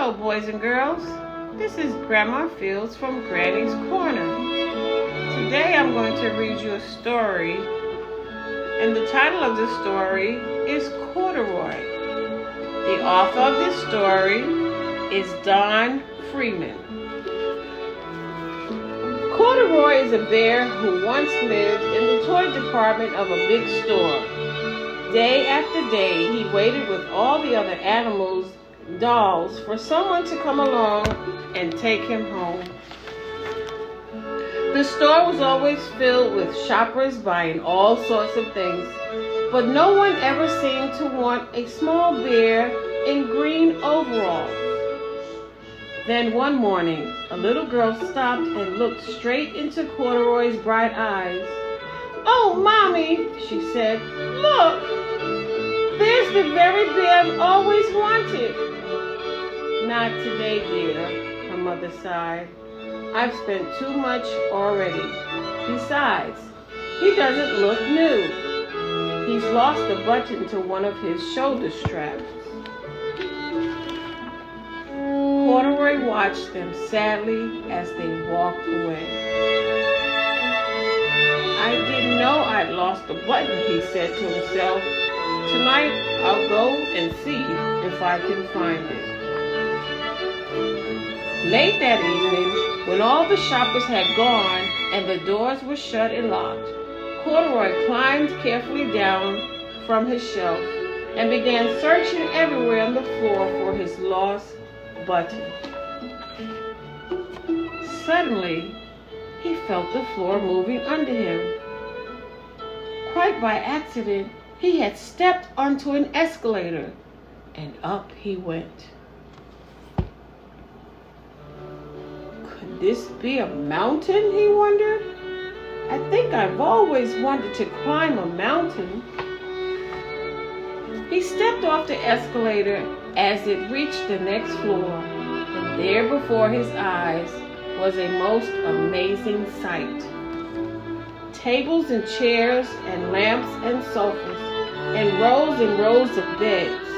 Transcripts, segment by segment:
Hello, boys and girls. This is Grandma Fields from Granny's Corner. Today I'm going to read you a story, and the title of the story is Corduroy. The author of this story is Don Freeman. Corduroy is a bear who once lived in the toy department of a big store. Day after day, he waited with all the other animals' dolls for someone to come along and take him home. The store was always filled with shoppers buying all sorts of things, but no one ever seemed to want a small bear in green overalls. Then one morning, a little girl stopped and looked straight into Corduroy's bright eyes. "Oh, Mommy," she said, "look, there's the very bear I've always wanted." "Not today, dear," her mother sighed. "I've spent too much already. Besides, he doesn't look new. He's lost a button to one of his shoulder straps." Corduroy watched them sadly as they walked away. "I didn't know I'd lost a button," he said to himself. "Tonight I'll go and see if I can find it." Late that evening, when all the shoppers had gone and the doors were shut and locked, Corduroy climbed carefully down from his shelf and began searching everywhere on the floor for his lost button. Suddenly, he felt the floor moving under him. Quite by accident, he had stepped onto an escalator, and up he went. Could this be a mountain, he wondered? "I think I've always wanted to climb a mountain." He stepped off the escalator as it reached the next floor, and there before his eyes was a most amazing sight. Tables and chairs and lamps and sofas and rows of beds.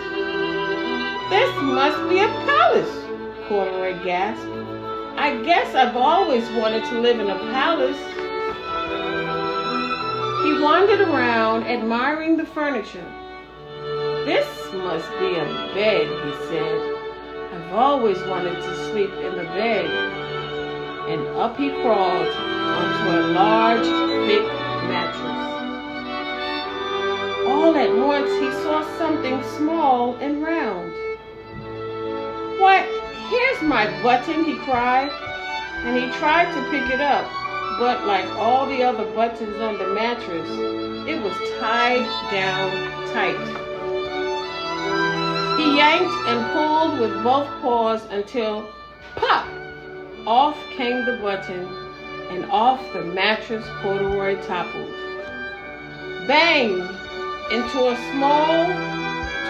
"This must be a palace," Corduroy gasped. "I guess I've always wanted to live in a palace." He wandered around, admiring the furniture. "This must be a bed," he said. "I've always wanted to sleep in the bed." And up he crawled onto a large, thick mattress. All at once he saw something small and round. "Why, here's my button," he cried, and he tried to pick it up, but like all the other buttons on the mattress, it was tied down tight. He yanked and pulled with both paws until, pop! Off came the button, and off the mattress Corduroy toppled. Bang! Into a small,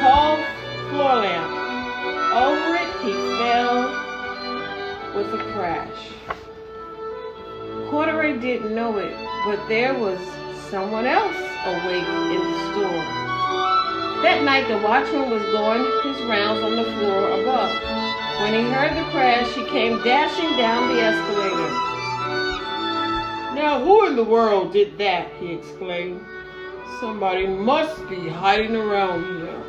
tall floor lamp. Over it he fell with a crash. Corduroy didn't know it, but there was someone else awake in the store. That night the watchman was going his rounds on the floor above. When he heard the crash, he came dashing down the escalator. "Now who in the world did that?" he exclaimed. "Somebody must be hiding around here."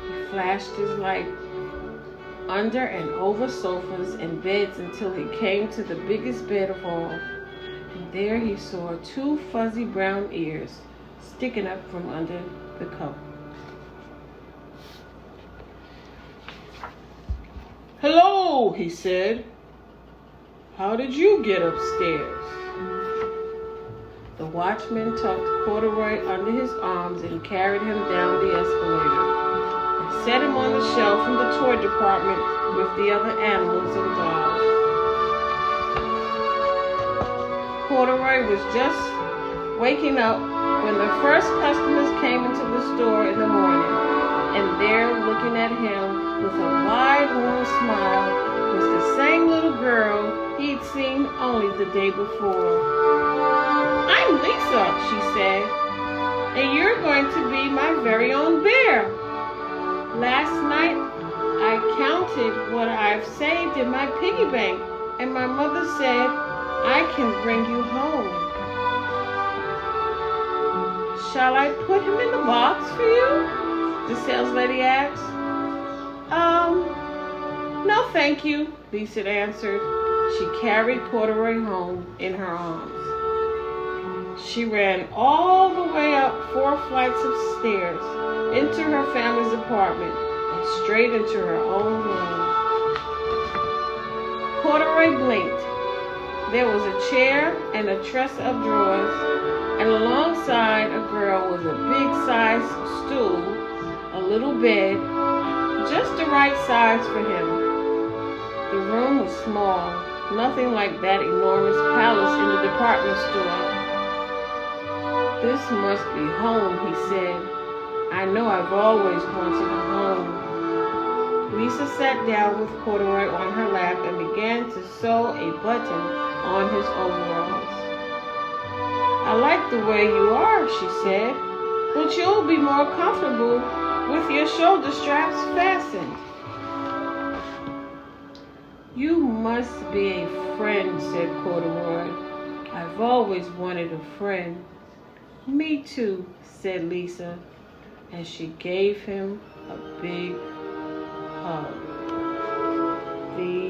He flashed his light under and over sofas and beds until he came to the biggest bed of all. And there he saw 2 fuzzy brown ears sticking up from under the cover. "Hello," he said. "How did you get upstairs?" The watchman tucked Corduroy under his arms and carried him down the escalator and set him on the shelf in the toy department with the other animals and dolls. Corduroy was just waking up when the first customers came into the store in the morning, and there, looking at him with a wide, warm smile, was the same little girl he'd seen only the day before. "I'm Lisa," she said, "and you're going to be my very own bear. Last night I counted I've saved in my piggy bank, and my mother said I can bring you home. Shall I put him in the box for you? The saleslady asked. No thank you, Lisa answered. She carried Corduroy home in her arms. She ran all the way up 4 flights of stairs into her family's apartment and straight into her own room. Corduroy blinked. There was a chair and a tress of drawers, and alongside a girl was a big-sized stool, a little bed, just the right size for him. The room was small, nothing like that enormous palace in the department store. This must be home, he said. I know I've always wanted a home. Lisa sat down with Corduroy on her lap and began to sew a button on his overalls. I like the way you are, she said, but you'll be more comfortable with your shoulder straps fastened. You must be a friend, said Corduroy. I've always wanted a friend. Me too, said Lisa, and she gave him a big hug. The